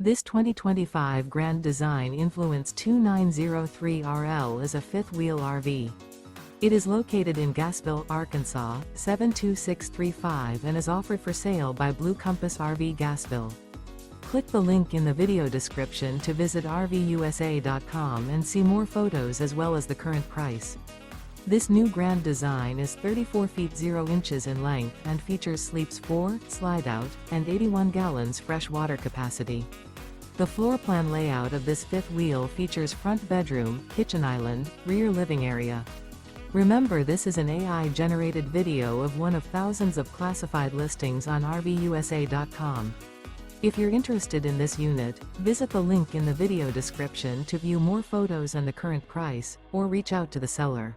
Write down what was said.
This 2025 Grand Design Influence 2903RL is a fifth-wheel RV. It is located in Gassville, Arkansas, 72635 and is offered for sale by Blue Compass RV Gassville. Click the link in the video description to visit RVUSA.com and see more photos as well as the current price. This new Grand Design is 34 feet 0 inches in length and features sleeps 4, slide-out, and 81 gallons fresh water capacity. The floor plan layout of this fifth wheel features front bedroom, kitchen island, rear living area. Remember, this is an AI-generated video of one of thousands of classified listings on RVUSA.com. If you're interested in this unit, visit the link in the video description to view more photos and the current price, or reach out to the seller.